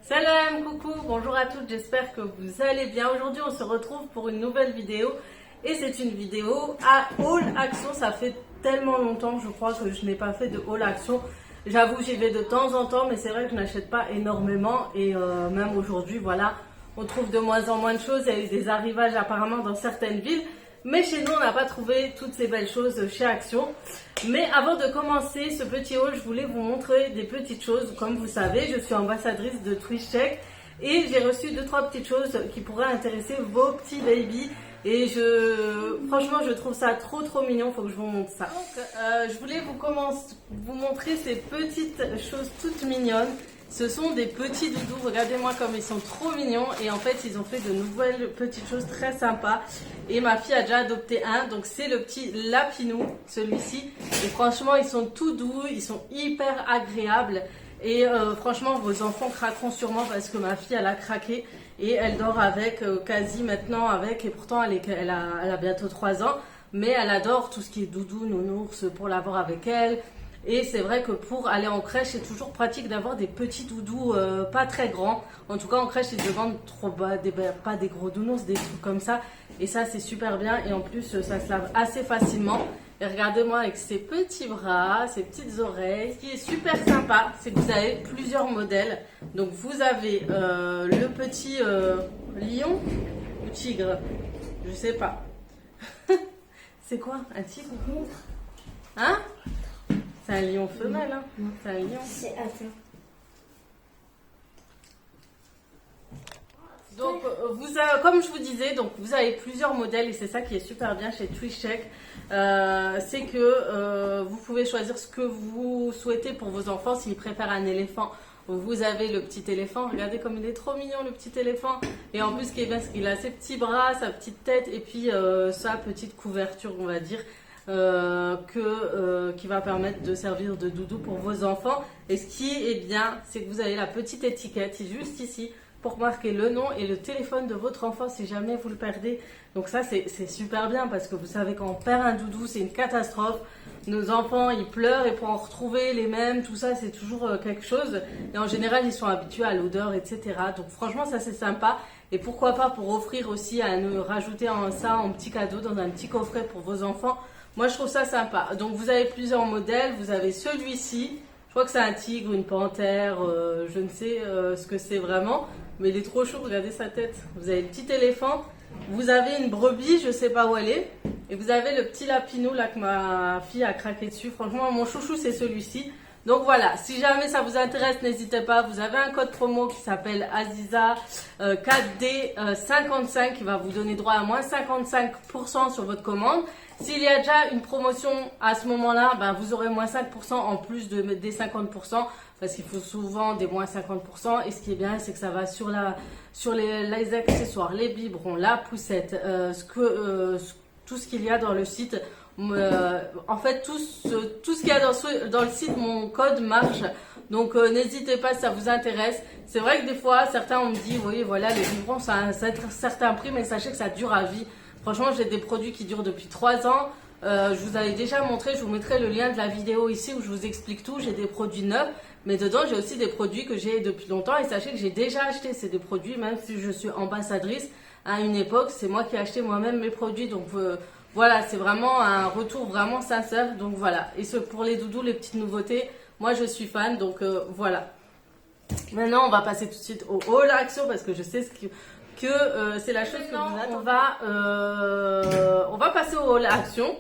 Salam, coucou, bonjour à toutes, j'espère que vous allez bien. Aujourd'hui on se retrouve pour une nouvelle vidéo et c'est une vidéo à haul action. Ça fait tellement longtemps je crois que je n'ai pas fait de haul action. J'avoue j'y vais de temps en temps mais c'est vrai que je n'achète pas énormément et même aujourd'hui voilà, on trouve de moins en moins de choses. Il y a eu des arrivages apparemment dans certaines villes. Mais chez nous, on n'a pas trouvé toutes ces belles choses chez Action. Mais avant de commencer ce petit haul, je voulais vous montrer des petites choses. Comme vous savez, je suis ambassadrice de TwitchCheck et j'ai reçu 2-3 petites choses qui pourraient intéresser vos petits babies. Et franchement, je trouve ça trop mignon. Faut que je vous montre ça. Donc, je voulais vous montrer ces petites choses toutes mignonnes. Ce sont des petits doudous, regardez-moi comme ils sont trop mignons et en fait ils ont fait de nouvelles petites choses très sympas et ma fille a déjà adopté un, donc c'est le petit Lapinou, celui-ci, et franchement ils sont tout doux, ils sont hyper agréables et franchement vos enfants craqueront sûrement parce que ma fille elle a craqué et elle dort avec, quasi maintenant avec, et pourtant elle a bientôt 3 ans, mais elle adore tout ce qui est doudou, nounours pour l'avoir avec elle. Et c'est vrai que pour aller en crèche, c'est toujours pratique d'avoir des petits doudous pas très grands. En tout cas, en crèche, ils demandent pas des gros doudous, des trucs comme ça. Et ça, c'est super bien. Et en plus, ça se lave assez facilement. Et regardez-moi avec ses petits bras, ses petites oreilles. Ce qui est super sympa, c'est que vous avez plusieurs modèles. Donc, vous avez le petit lion ou tigre, je sais pas. C'est quoi, un tigre? Hein? C'est un lion femelle, hein? C'est un lion. Attends. Donc, comme je vous disais, donc vous avez plusieurs modèles et c'est ça qui est super bien chez TwitchCheck. C'est que vous pouvez choisir ce que vous souhaitez pour vos enfants. S'ils préfèrent un éléphant, vous avez le petit éléphant. Regardez comme il est trop mignon, le petit éléphant. Et en plus, ce qui est bien, c'est qu'il a ses petits bras, sa petite tête et puis sa petite couverture, on va dire. Qui va permettre de servir de doudou pour vos enfants. Et ce qui est bien, c'est que vous avez la petite étiquette juste ici pour marquer le nom et le téléphone de votre enfant si jamais vous le perdez. Donc ça c'est super bien parce que vous savez quand on perd un doudou c'est une catastrophe. Nos enfants ils pleurent et pour en retrouver les mêmes, tout ça c'est toujours quelque chose. Et en général ils sont habitués à l'odeur, etc. Donc franchement ça c'est sympa. Et pourquoi pas pour offrir aussi, rajouter ça en petit cadeau dans un petit coffret pour vos enfants. Moi, je trouve ça sympa. Donc, vous avez plusieurs modèles. Vous avez celui-ci. Je crois que c'est un tigre, une panthère. Je ne sais ce que c'est vraiment. Mais il est trop chaud. Regardez sa tête. Vous avez le petit éléphant. Vous avez une brebis. Je ne sais pas où elle est. Et vous avez le petit lapinou là que ma fille a craqué dessus. Franchement, mon chouchou, c'est celui-ci. Donc voilà, si jamais ça vous intéresse, n'hésitez pas. Vous avez un code promo qui s'appelle Aziza 4D55 qui va vous donner droit à moins 55% sur votre commande. S'il y a déjà une promotion à ce moment-là, ben vous aurez moins 5% en plus des 50% parce qu'il faut souvent des moins 50%. Et ce qui est bien, c'est que ça va sur les accessoires, les biberons, la poussette, tout ce qu'il y a dans le site. En fait, tout ce qu'il y a dans le site, mon code marche. Donc, n'hésitez pas si ça vous intéresse. C'est vrai que des fois, certains ont me dit, oui, voilà, les biberons, ça a un certain prix, mais sachez que ça dure à vie. Franchement, j'ai des produits qui durent depuis 3 ans. Je vous avais déjà montré, je vous mettrai le lien de la vidéo ici où je vous explique tout. J'ai des produits neufs, mais dedans, j'ai aussi des produits que j'ai depuis longtemps. Et sachez que j'ai déjà acheté ces des produits, même si je suis ambassadrice à une époque. C'est moi qui ai acheté moi-même mes produits. Donc, voilà, c'est vraiment un retour vraiment sincère. Donc, voilà. Et pour les doudous, les petites nouveautés, moi, je suis fan. Donc, voilà. Maintenant, on va passer tout de suite au haul action parce que je sais que c'est la chose que vous attendez. On va passer au haul action.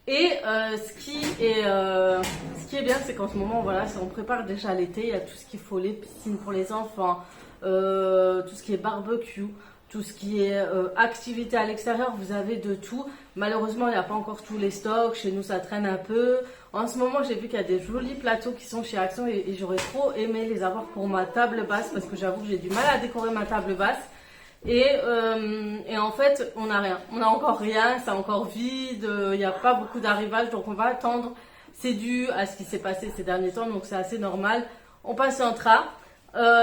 Et ce qui est bien, c'est qu'en ce moment, voilà, on prépare déjà l'été. Il y a tout ce qu'il faut, les piscines pour les enfants, tout ce qui est barbecue. Tout ce qui est activité à l'extérieur, vous avez de tout. Malheureusement, il n'y a pas encore tous les stocks. Chez nous, ça traîne un peu. En ce moment, j'ai vu qu'il y a des jolis plateaux qui sont chez Action et j'aurais trop aimé les avoir pour ma table basse parce que j'avoue que j'ai du mal à décorer ma table basse. Et en fait, on n'a rien. On n'a encore rien, c'est encore vide. Il n'y a pas beaucoup d'arrivages, donc on va attendre. C'est dû à ce qui s'est passé ces derniers temps, donc c'est assez normal. On patientera.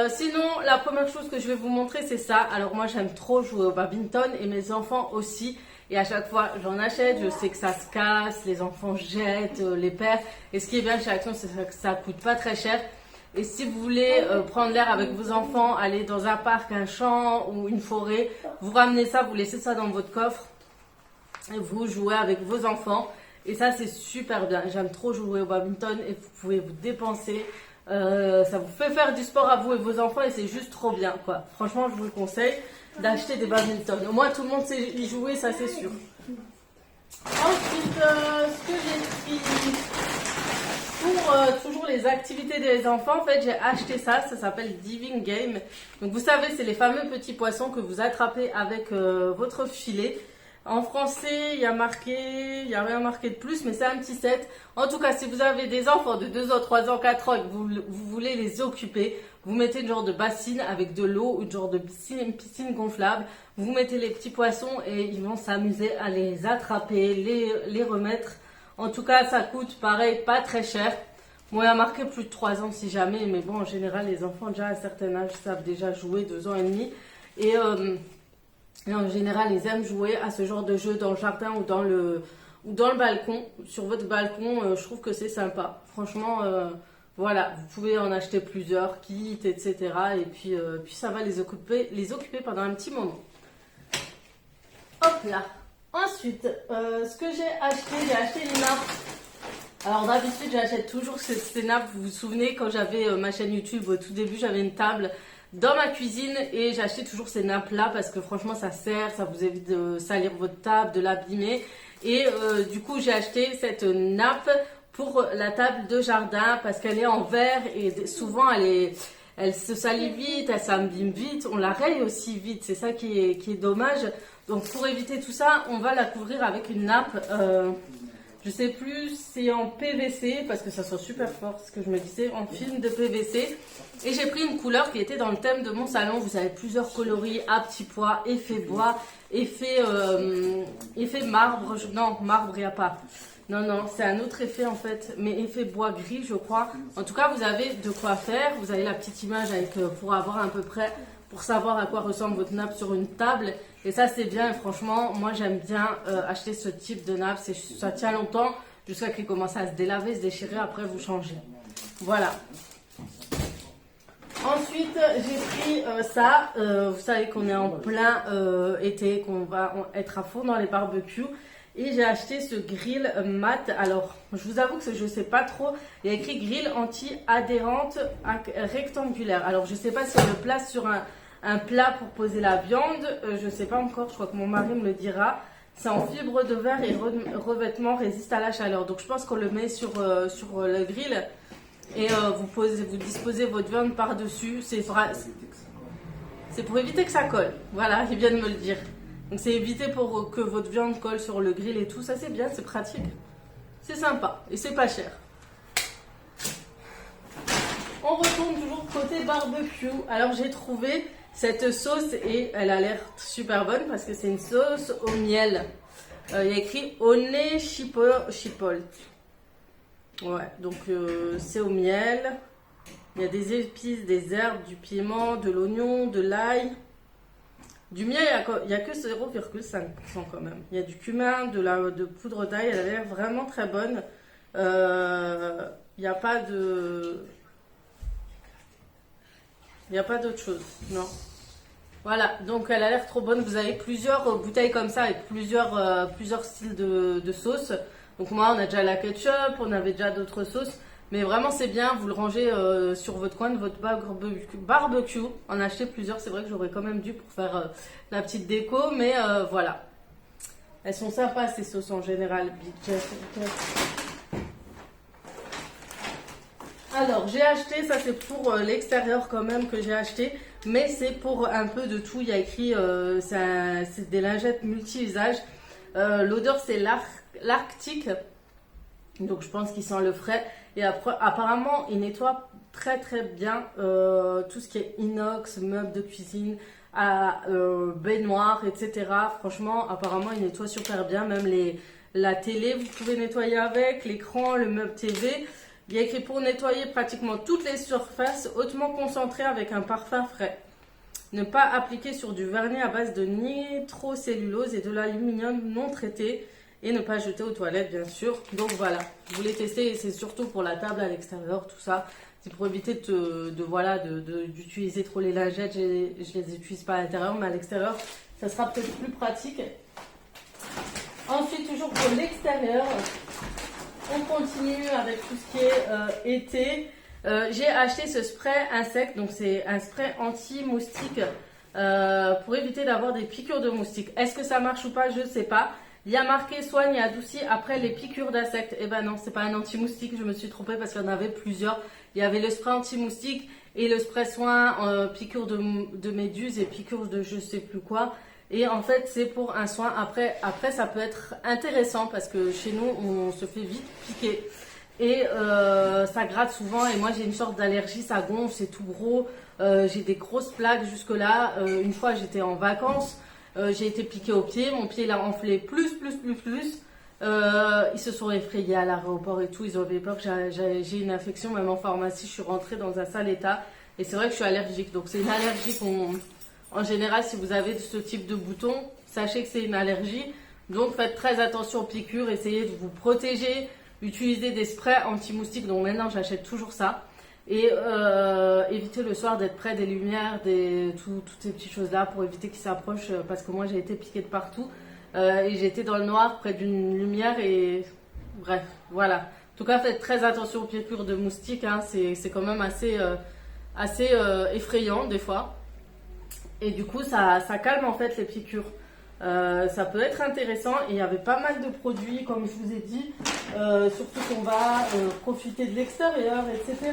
Sinon, la première chose que je vais vous montrer, c'est ça. Alors moi, j'aime trop jouer au badminton et mes enfants aussi. Et à chaque fois, j'en achète. Je sais que ça se casse, les enfants jettent, les perdent. Et ce qui est bien chez Action, c'est que ça coûte pas très cher. Et si vous voulez prendre l'air avec vos enfants, aller dans un parc, un champ ou une forêt, vous ramenez ça, vous laissez ça dans votre coffre et vous jouez avec vos enfants. Et ça, c'est super bien. J'aime trop jouer au badminton et vous pouvez vous dépenser. Ça vous fait faire du sport à vous et vos enfants et c'est juste trop bien, quoi. Franchement, je vous le conseille d'acheter des badminton. Au moins, tout le monde sait y jouer, ça c'est sûr. Ensuite, ce que j'ai pris pour toujours les activités des enfants, en fait, j'ai acheté ça. Ça s'appelle Diving Game. Donc, vous savez, c'est les fameux petits poissons que vous attrapez avec votre filet. En français, il y a rien marqué de plus, mais c'est un petit set. En tout cas, si vous avez des enfants de 2 ans, 3 ans, 4 ans et que vous voulez les occuper, vous mettez une genre de bassine avec de l'eau, une genre de piscine gonflable. Vous mettez les petits poissons et ils vont s'amuser à les attraper, les remettre. En tout cas, ça coûte pareil, pas très cher. Bon, il y a marqué plus de 3 ans si jamais, mais bon, en général, les enfants déjà à un certain âge savent déjà jouer, 2 ans et demi. Et en général, ils aiment jouer à ce genre de jeu dans le jardin ou dans le balcon. Sur votre balcon, je trouve que c'est sympa. Franchement, voilà, vous pouvez en acheter plusieurs, kits, etc. Et puis ça va les occuper pendant un petit moment. Hop là. Ensuite, ce que j'ai acheté les nappes. Alors d'habitude, j'achète toujours ces nappes. Vous vous souvenez, quand j'avais ma chaîne YouTube, au tout début, j'avais une table dans ma cuisine et j'achetais toujours ces nappes là parce que franchement ça sert, ça vous évite de salir votre table, de l'abîmer. Et du coup j'ai acheté cette nappe pour la table de jardin parce qu'elle est en verre et souvent elle se salit vite, elle s'abîme vite, on la raye aussi vite, c'est ça qui est dommage. Donc pour éviter tout ça, on va la couvrir avec une nappe, je sais plus, c'est en PVC parce que ça sent super fort, ce que je me disais, en film de PVC. Et j'ai pris une couleur qui était dans le thème de mon salon. Vous avez plusieurs coloris à petits pois, effet bois, effet marbre. Non, marbre, il n'y a pas. Non, c'est un autre effet en fait, mais effet bois gris, je crois. En tout cas, vous avez de quoi faire. Vous avez la petite image avec pour avoir à peu près, pour savoir à quoi ressemble votre nappe sur une table. Et ça, c'est bien. Et franchement, moi, j'aime bien acheter ce type de nappe. Ça tient longtemps jusqu'à qu'il commence à se délaver, se déchirer. Après, vous changez. Voilà. Ensuite, j'ai pris ça. Vous savez qu'on est en plein été, qu'on va être à fond dans les barbecues. Et j'ai acheté ce grill mat. Alors, je vous avoue que je ne sais pas trop. Il y a écrit grill anti-adhérente rectangulaire. Alors, je ne sais pas si on le place sur un plat pour poser la viande. Je ne sais pas encore. Je crois que mon mari me le dira. C'est en fibre de verre et revêtement résiste à la chaleur. Donc, je pense qu'on le met sur le grill. Et vous disposez votre viande par-dessus. C'est pour éviter que ça colle. Voilà, il vient de me le dire. Donc c'est éviter pour que votre viande colle sur le grill et tout. Ça c'est bien, c'est pratique. C'est sympa et c'est pas cher. On retourne toujours côté barbecue. Alors j'ai trouvé cette sauce et elle a l'air super bonne parce que c'est une sauce au miel. Il y a écrit One Chipotle. Ouais, donc c'est au miel. Il y a des épices, des herbes, du piment, de l'oignon, de l'ail. Du miel, il n'y a que 0,5% quand même. Il y a du cumin, de poudre d'ail, elle a l'air vraiment très bonne. Il n'y a pas de... Il n'y a pas d'autre chose, non. Voilà, donc elle a l'air trop bonne. Vous avez plusieurs bouteilles comme ça avec plusieurs styles de sauce. Donc moi, on a déjà la ketchup, on avait déjà d'autres sauces. Mais vraiment, c'est bien, vous le rangez sur votre coin de votre barbecue. En acheter plusieurs, c'est vrai que j'aurais quand même dû pour faire la petite déco. Mais voilà. Elles sont sympas, ces sauces en général. Alors, j'ai acheté, ça c'est pour l'extérieur quand même que j'ai acheté. Mais c'est pour un peu de tout. Il y a écrit, c'est des lingettes multi-usages. L'odeur, c'est l'Arctique. Donc, je pense qu'il sent le frais. Et après, apparemment, il nettoie très très bien tout ce qui est inox, meubles de cuisine, baignoire, etc. Franchement, apparemment, il nettoie super bien. Même la télé, vous pouvez nettoyer avec, l'écran, le meuble TV. Il y a écrit pour nettoyer pratiquement toutes les surfaces, hautement concentré avec un parfum frais. Ne pas appliquer sur du vernis à base de nitrocellulose et de l'aluminium non traité. Et ne pas jeter aux toilettes, bien sûr. Donc voilà, je voulais tester et c'est surtout pour la table à l'extérieur, tout ça. c'est pour éviter voilà, d'utiliser trop les lingettes. Je les utilise pas à l'intérieur, mais à l'extérieur, ça sera peut-être plus pratique. Ensuite, toujours pour l'extérieur, on continue avec tout ce qui est été. J'ai acheté ce spray insecte, donc c'est un spray anti-moustique pour éviter d'avoir des piqûres de moustiques. Est-ce que ça marche ou pas? Je ne sais pas. Il y a marqué soigne et adoucit après les piqûres d'insectes. Eh ben non, c'est pas un anti-moustique, je me suis trompée parce qu'il y en avait plusieurs. Il y avait le spray anti-moustique et le spray soin piqûre de méduse et piqûre de je sais plus quoi. Et en fait, c'est pour un soin. Après, ça peut être intéressant parce que chez nous, on se fait vite piquer. Et ça gratte souvent. Et moi, j'ai une sorte d'allergie, ça gonfle, c'est tout gros. J'ai des grosses plaques jusque-là. Une fois, j'étais en vacances. J'ai été piquée au pied. Mon pied, il a enflé plus. Ils se sont effrayés à l'aéroport et tout. Ils avaient peur que j'ai une infection. Même en pharmacie, je suis rentrée dans un sale état. Et c'est vrai que je suis allergique. Donc, c'est une allergie en général, si vous avez ce type de bouton, sachez que c'est une allergie. Donc, faites très attention aux piqûres. Essayez de vous protéger. Utilisez des sprays anti-moustiques. Donc, maintenant, j'achète toujours ça. Et évitez le soir d'être près des lumières, toutes ces petites choses-là pour éviter qu'ils s'approchent. Parce que moi, j'ai été piquée de partout. Et j'étais dans le noir, près d'une lumière. Et bref, voilà. En tout cas, faites très attention aux piqûres de moustiques. Hein. C'est quand même assez effrayant des fois. Et du coup, ça calme en fait les piqûres. Ça peut être intéressant et il y avait pas mal de produits, comme je vous ai dit, surtout qu'on va profiter de l'extérieur, etc.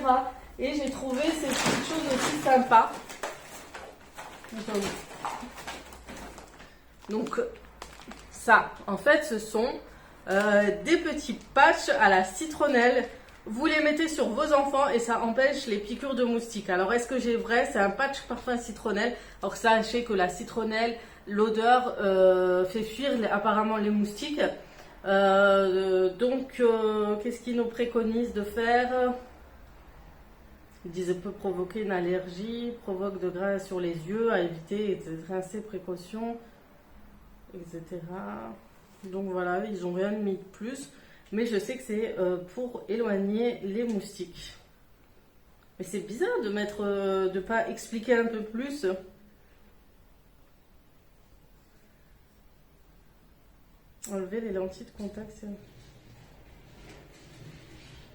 Et j'ai trouvé ces petites choses aussi sympas. Donc, ça, en fait, ce sont des petits patchs à la citronnelle. Vous les mettez sur vos enfants et ça empêche les piqûres de moustiques. Alors, est-ce que j'ai vrai? C'est un patch parfum citronnelle. Alors, sachez que la citronnelle, l'odeur fait fuir apparemment les moustiques. Donc, qu'est-ce qu'ils nous préconisent de faire? Ils disent peut provoquer une allergie, provoque de gras sur les yeux, à éviter, etc. Rincer, précaution, etc. Donc voilà, ils n'ont rien mis de plus. Mais je sais que c'est pour éloigner les moustiques. Mais c'est bizarre de mettre, de pas expliquer un peu plus. Enlever les lentilles de contact.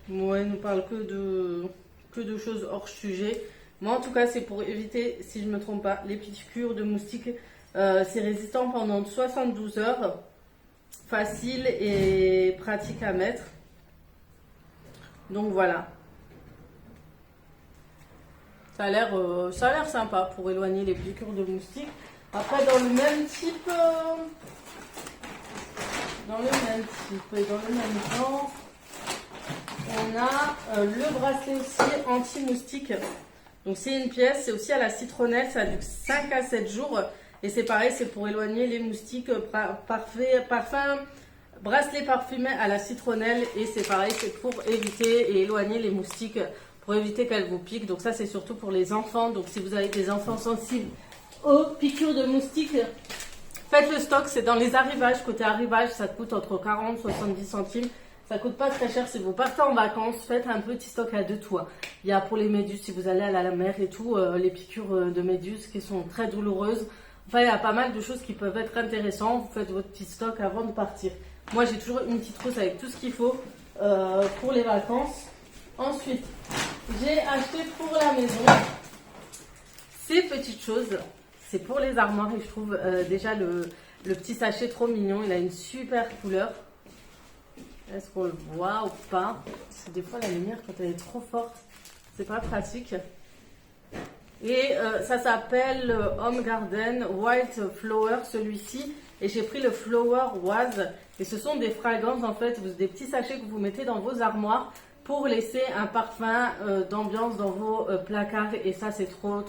Ouais, il nous parle que de choses hors sujet. Moi, en tout cas, c'est pour éviter, si je ne me trompe pas, les piqûres de moustiques. C'est résistant pendant 72 heures. Facile et pratique à mettre. Donc voilà. Ça a l'air sympa pour éloigner les piqûres de moustiques. Après, dans le même type et dans le même genre, on a le bracelet aussi anti-moustique. Donc c'est une pièce, c'est aussi à la citronnelle, ça dure 5 à 7 jours. Et c'est pareil, c'est pour éloigner les moustiques, parfum, bracelet parfumé à la citronnelle. Et c'est pareil, c'est pour éviter et éloigner les moustiques, pour éviter qu'elles vous piquent. Donc ça, c'est surtout pour les enfants. Donc si vous avez des enfants sensibles aux piqûres de moustiques, faites le stock. C'est dans les arrivages. Côté arrivage, ça coûte entre 40 et 70 centimes. Ça coûte pas très cher si vous partez en vacances. Faites un petit stock à deux toits. Il y a pour les méduses, si vous allez à la mer et tout, les piqûres de méduses qui sont très douloureuses. Enfin, il y a pas mal de choses qui peuvent être intéressantes. Vous faites votre petit stock avant de partir. Moi, j'ai toujours une petite trousse avec tout ce qu'il faut pour les vacances. Ensuite, j'ai acheté pour la maison ces petites choses. C'est pour les armoires et je trouve déjà le petit sachet trop mignon. Il a une super couleur. Est-ce qu'on le voit ou pas? Parce que des fois, la lumière, quand elle est trop forte, c'est pas pratique. Et ça s'appelle Home Garden White Flower, celui-ci. Et j'ai pris le Flower Oise. Et ce sont des fragrances, en fait, des petits sachets que vous mettez dans vos armoires pour laisser un parfum d'ambiance dans vos placards. Et ça, c'est trop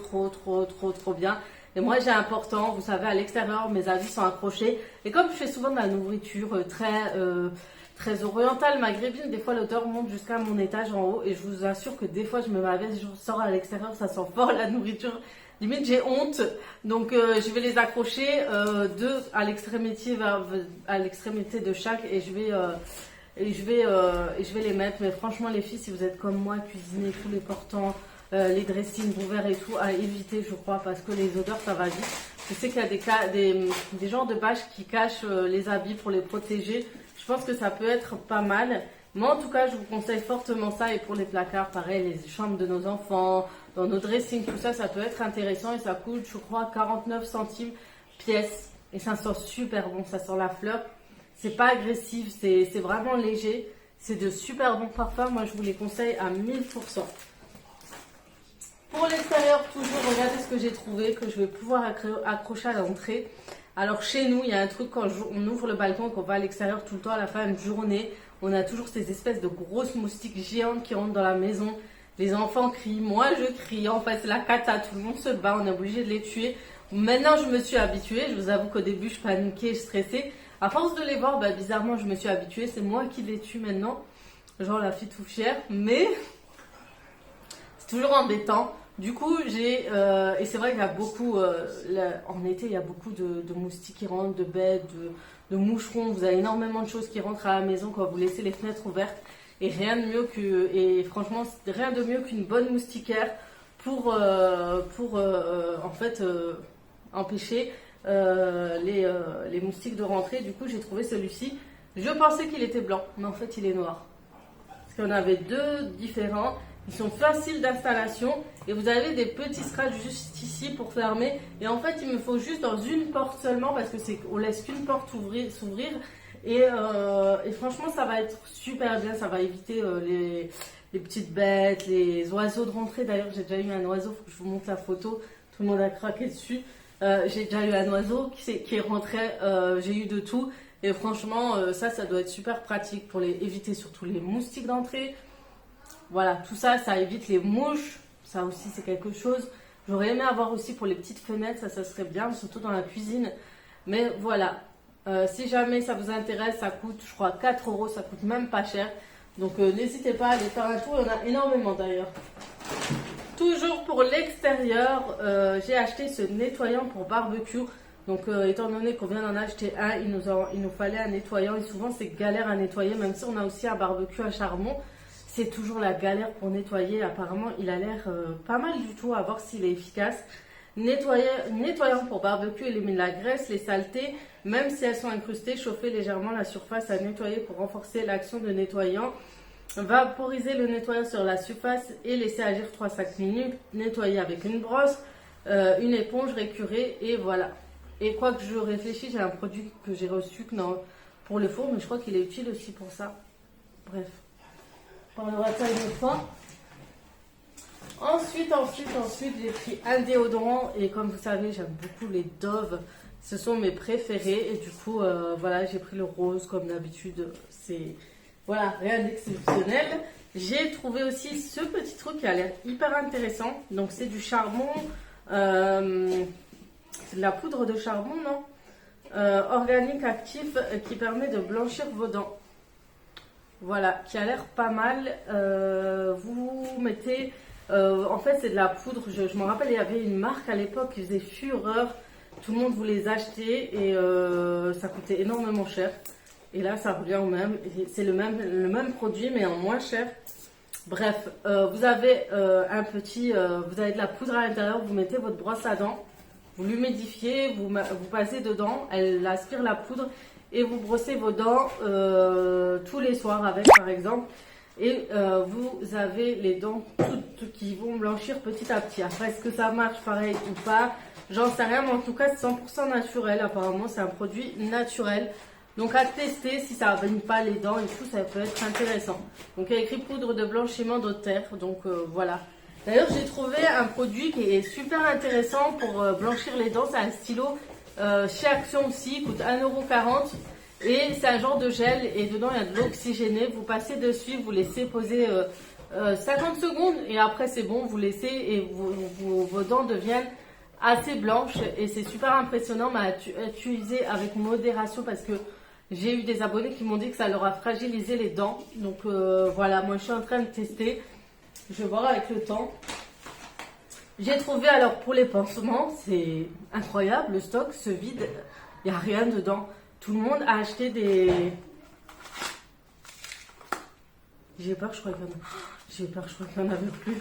bien. Et moi, j'ai un portant, vous savez, à l'extérieur, mes habits sont accrochés. Et comme je fais souvent de la nourriture très orientale, maghrébine, des fois l'odeur monte jusqu'à mon étage en haut. Et je vous assure que des fois, je me m'avais, je sors à l'extérieur, ça sent fort la nourriture. Limite, j'ai honte. Donc, je vais les accrocher deux à l'extrémité de chaque. Et je vais et je vais les mettre. Mais franchement les filles, si vous êtes comme moi, cuisinez tous les portants, les dressings ouverts et tout, à éviter je crois, parce que les odeurs ça va vite. Je sais qu'il y a des genres de bâches qui cachent les habits pour les protéger. Je pense que ça peut être pas mal. Mais en tout cas, je vous conseille fortement ça. Et pour les placards, pareil, les chambres de nos enfants, dans nos dressings, tout ça, ça peut être intéressant. Et ça coûte, je crois, 49 centimes pièce. Et ça sent super bon, ça sent la fleur. C'est pas agressif, c'est vraiment léger. C'est de super bons parfums. Moi, je vous les conseille à 1000%. Pour l'extérieur, toujours, regardez ce que j'ai trouvé, que je vais pouvoir accrocher à l'entrée. Alors, chez nous, il y a un truc, quand on ouvre le balcon, qu'on va à l'extérieur tout le temps, à la fin de journée, on a toujours ces espèces de grosses moustiques géantes qui rentrent dans la maison. Les enfants crient, moi je crie, en fait c'est la cata, tout le monde se bat, on est obligé de les tuer. Maintenant je me suis habituée, je vous avoue qu'au début je paniquais, je stressais. À force de les voir, bah, bizarrement je me suis habituée, c'est moi qui les tue maintenant. Genre la fille tout fière, mais c'est toujours embêtant. Du coup, et c'est vrai qu'il y a beaucoup, en été, il y a beaucoup de moustiques qui rentrent, de bêtes, de moucherons. Vous avez énormément de choses qui rentrent à la maison quand vous laissez les fenêtres ouvertes. Et rien de mieux franchement, rien de mieux qu'une bonne moustiquaire pour en fait, empêcher les moustiques de rentrer. Du coup, j'ai trouvé celui-ci. Je pensais qu'il était blanc, mais en fait, il est noir. Parce qu'on avait deux différents. Ils sont faciles d'installation et vous avez des petits scratchs juste ici pour fermer. Et en fait, il me faut juste dans une porte seulement parce que on laisse qu'une porte s'ouvrir. Et franchement, ça va être super bien. Ça va éviter les petites bêtes, les oiseaux de rentrée. D'ailleurs, j'ai déjà eu un oiseau. Faut que je vous montre la photo. Tout le monde a craqué dessus. J'ai déjà eu un oiseau qui est rentré. J'ai eu de tout. Et franchement, ça doit être super pratique pour éviter surtout les moustiques d'entrée. Voilà, tout ça, ça évite les mouches. Ça aussi, c'est quelque chose. J'aurais aimé avoir aussi pour les petites fenêtres. Ça serait bien, surtout dans la cuisine. Mais voilà. Si jamais ça vous intéresse, ça coûte, je crois, 4 €. Ça coûte même pas cher. Donc, n'hésitez pas à aller faire un tour. Il y en a énormément d'ailleurs. Toujours pour l'extérieur, j'ai acheté ce nettoyant pour barbecue. Donc, étant donné qu'on vient d'en acheter un, il nous fallait un nettoyant. Et souvent, c'est galère à nettoyer, même si on a aussi un barbecue à charbon. C'est toujours la galère pour nettoyer. Apparemment, il a l'air pas mal du tout, à voir s'il est efficace. Nettoyant pour barbecue, élimine la graisse, les saletés, même si elles sont incrustées. Chauffer légèrement la surface à nettoyer pour renforcer l'action de nettoyant. Vaporiser le nettoyant sur la surface et laisser agir 3-5 minutes. Nettoyer avec une brosse, une éponge, récurer et voilà. Et quoi que je réfléchis, j'ai un produit que j'ai reçu pour le four, mais je crois qu'il est utile aussi pour ça. Bref. On parlera de ça une autre fois. Ensuite, j'ai pris un déodorant. Et comme vous savez, j'aime beaucoup les Dove. Ce sont mes préférés. Et du coup, voilà, j'ai pris le rose comme d'habitude. C'est, voilà, rien d'exceptionnel. J'ai trouvé aussi ce petit truc qui a l'air hyper intéressant. Donc, c'est du charbon. C'est de la poudre de charbon, non organique actif qui permet de blanchir vos dents. Voilà, qui a l'air pas mal. Vous mettez... en fait, c'est de la poudre. Je me rappelle, il y avait une marque à l'époque qui faisait fureur. Tout le monde voulait les acheter et ça coûtait énormément cher. Et là, ça revient au même. C'est le même produit, mais en moins cher. Bref, vous avez vous avez de la poudre à l'intérieur. Vous mettez votre brosse à dents. Vous l'humidifiez, vous passez dedans. Elle aspire la poudre. Et vous brossez vos dents tous les soirs avec, par exemple. Et vous avez les dents toutes qui vont blanchir petit à petit. Après, est-ce que ça marche pareil ou pas? J'en sais rien, mais en tout cas, c'est 100% naturel. Apparemment, c'est un produit naturel. Donc, à tester, si ça ne pas les dents et tout, ça peut être intéressant. Donc, il y a écrit poudre de blanchiment de terre. Donc, voilà. D'ailleurs, j'ai trouvé un produit qui est super intéressant pour blanchir les dents. C'est un stylo chez Action aussi. Il coûte 1,40 €. Et c'est un genre de gel et dedans il y a de l'oxygéné. Vous passez dessus, vous laissez poser 50 secondes et après c'est bon, vous laissez et vos dents deviennent assez blanches et c'est super impressionnant, mais à utiliser avec modération parce que j'ai eu des abonnés qui m'ont dit que ça leur a fragilisé les dents. Donc voilà, moi je suis en train de tester, je vais voir avec le temps. J'ai trouvé alors pour les pansements, c'est incroyable, le stock se vide, il n'y a rien dedans. Tout le monde a acheté des J'ai peur, je crois qu'il y en a. J'ai peur, je crois qu'il n'y en avait plus.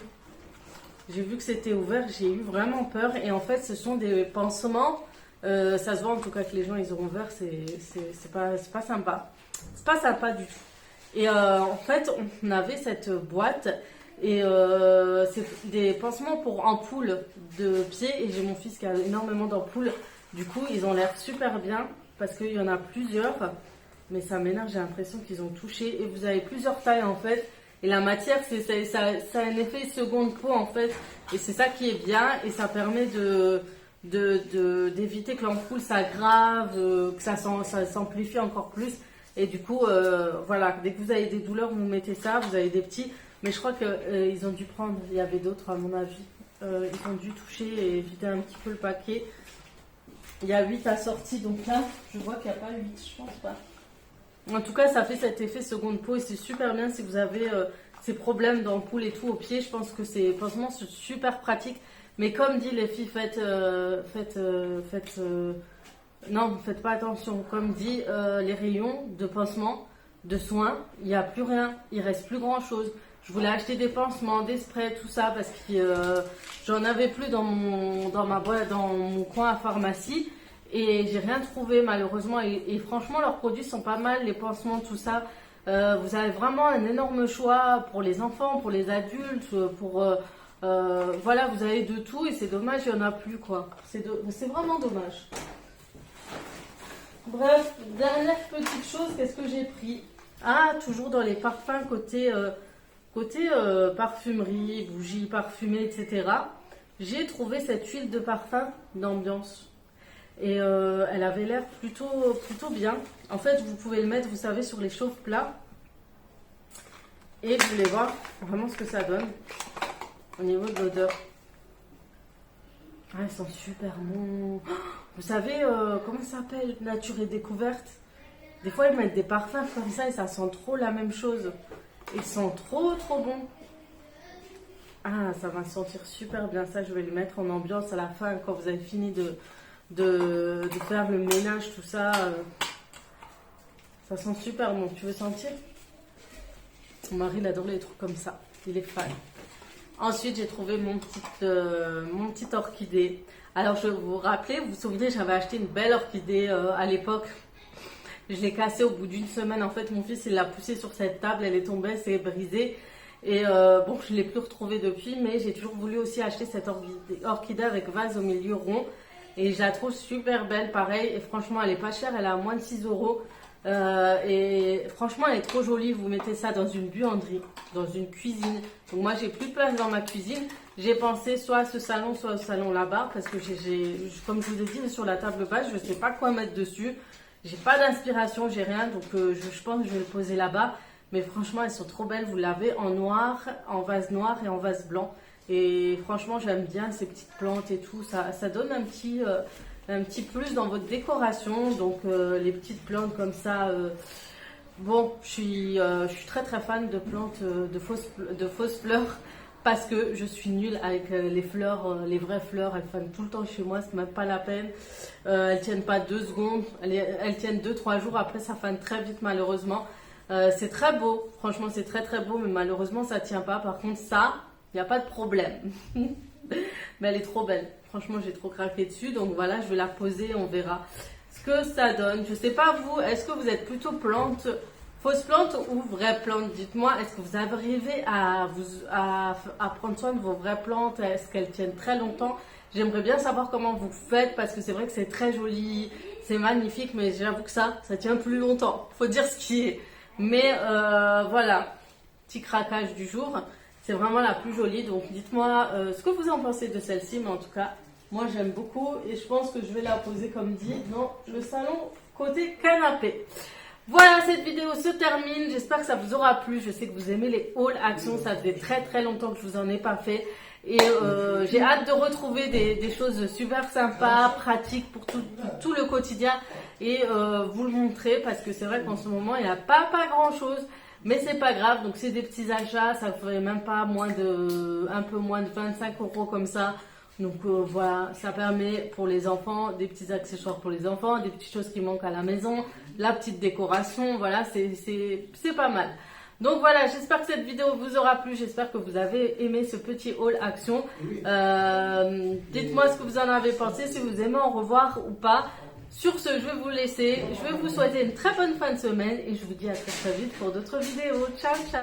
J'ai vu que c'était ouvert, j'ai eu vraiment peur. Et en fait, ce sont des pansements. Ça se voit en tout cas que les gens ils auront ouvert, c'est pas sympa. C'est pas sympa du tout. Et en fait, on avait cette boîte et c'est des pansements pour ampoules de pied. Et j'ai mon fils qui a énormément d'ampoules. Du coup, ils ont l'air super bien parce qu'il y en a plusieurs. Mais ça m'énerve, j'ai l'impression qu'ils ont touché. Et vous avez plusieurs tailles en fait. Et la matière, ça a un effet seconde peau en fait. Et c'est ça qui est bien. Et ça permet d'éviter que l'ampoule s'aggrave, que ça s'amplifie encore plus. Et du coup, voilà, dès que vous avez des douleurs, vous mettez ça. Vous avez des petits. Mais je crois qu'ils ont dû prendre, il y avait d'autres à mon avis. Ils ont dû toucher et vider un petit peu le paquet. Il y a 8 assortis. Donc là, je vois qu'il n'y a pas 8, je pense pas. En tout cas, ça fait cet effet seconde peau et c'est super bien si vous avez ces problèmes d'ampoule et tout au pied. Je pense que franchement, c'est super pratique. Mais comme dit les filles, non, faites pas attention. Comme dit, les rayons de pansement, de soins, il n'y a plus rien. Il reste plus grand chose. Je voulais acheter des pansements, des sprays, tout ça parce que j'en avais plus dans mon coin à pharmacie. Et j'ai rien trouvé malheureusement et franchement leurs produits sont pas mal, les pansements, tout ça. Vous avez vraiment un énorme choix pour les enfants, pour les adultes, voilà, vous avez de tout et c'est dommage, il n'y en a plus quoi. C'est vraiment dommage. Bref, dernière petite chose, qu'est-ce que j'ai pris? Ah, toujours dans les parfums côté parfumerie, bougies parfumées, etc. J'ai trouvé cette huile de parfum d'ambiance. Et elle avait l'air plutôt bien. En fait, vous pouvez le mettre, vous savez, sur les chauffe-plats. Et vous voulez voir vraiment ce que ça donne au niveau de l'odeur. Ah, elles sont super bons. Vous savez, comment ça s'appelle? Nature et Découverte. Des fois, ils mettent des parfums comme ça et ça sent trop la même chose. Ils sont trop bons. Ah, ça va sentir super bien. Ça, je vais le mettre en ambiance à la fin quand vous avez fini de faire le ménage, tout ça. Ça sent super bon. Tu veux sentir? Mon mari, il adore les trucs comme ça. Il est fan. Ensuite, j'ai trouvé mon petite orchidée. Alors, je vais vous rappeler, vous vous souvenez, j'avais acheté une belle orchidée à l'époque. Je l'ai cassée au bout d'une semaine. En fait, mon fils, il l'a poussée sur cette table. Elle est tombée, elle s'est brisée. Et bon, je ne l'ai plus retrouvée depuis. Mais j'ai toujours voulu aussi acheter cette orchidée avec vase au milieu rond. Et je la trouve super belle, pareil. Et franchement, elle est pas chère. Elle est à moins de 6 €. Et franchement, elle est trop jolie. Vous mettez ça dans une buanderie, dans une cuisine. Donc moi, j'ai plus de place dans ma cuisine. J'ai pensé soit à ce salon, soit au salon là-bas. Parce que comme je vous ai dit, sur la table basse, je ne sais pas quoi mettre dessus. J'ai pas d'inspiration, j'ai rien. Donc je pense que je vais le poser là-bas. Mais franchement, elles sont trop belles. Vous l'avez en noir, en vase noir et en vase blanc. Et franchement, j'aime bien ces petites plantes et tout. Ça donne un petit plus dans votre décoration. Donc, les petites plantes comme ça. Bon, je suis très très fan de plantes, de fausses fleurs. Parce que je suis nulle avec les fleurs, les vraies fleurs. Elles fanent tout le temps chez moi, c'est même pas la peine. Elles tiennent pas 2 secondes. Elles tiennent 2-3 jours. Après, ça fane très vite malheureusement. C'est très beau. Franchement, c'est très très beau. Mais malheureusement, ça tient pas. Par contre, ça... il n'y a pas de problème. Mais elle est trop belle. Franchement, j'ai trop craqué dessus. Donc voilà, je vais la poser. On verra ce que ça donne. Je ne sais pas vous, est-ce que vous êtes plutôt fausse plante ou vraie plante? Dites-moi, est-ce que vous arrivez à prendre soin de vos vraies plantes? Est-ce qu'elles tiennent très longtemps? J'aimerais bien savoir comment vous faites parce que c'est vrai que c'est très joli. C'est magnifique, mais j'avoue que ça tient plus longtemps. Faut dire ce qui est. Mais voilà, petit craquage du jour. C'est vraiment la plus jolie, donc dites-moi ce que vous en pensez de celle-ci, mais en tout cas, moi j'aime beaucoup et je pense que je vais la poser comme dit dans le salon côté canapé. Voilà, cette vidéo se termine, j'espère que ça vous aura plu, je sais que vous aimez les haul actions, ça faisait très très longtemps que je vous en ai pas fait et j'ai hâte de retrouver des choses super sympas, pratiques pour tout le quotidien et vous le montrer parce que c'est vrai qu'en ce moment il n'y a pas grand chose. Mais c'est pas grave, donc c'est des petits achats, ça ferait même pas un peu moins de 25 € comme ça. Donc voilà, ça permet pour les enfants, des petits accessoires pour les enfants, des petites choses qui manquent à la maison, la petite décoration, voilà, c'est pas mal. Donc voilà, j'espère que cette vidéo vous aura plu, j'espère que vous avez aimé ce petit haul action. Dites-moi ce que vous en avez pensé, si vous aimez en revoir ou pas. Sur ce, je vais vous laisser, je vais vous souhaiter une très bonne fin de semaine et je vous dis à très vite pour d'autres vidéos. Ciao, ciao!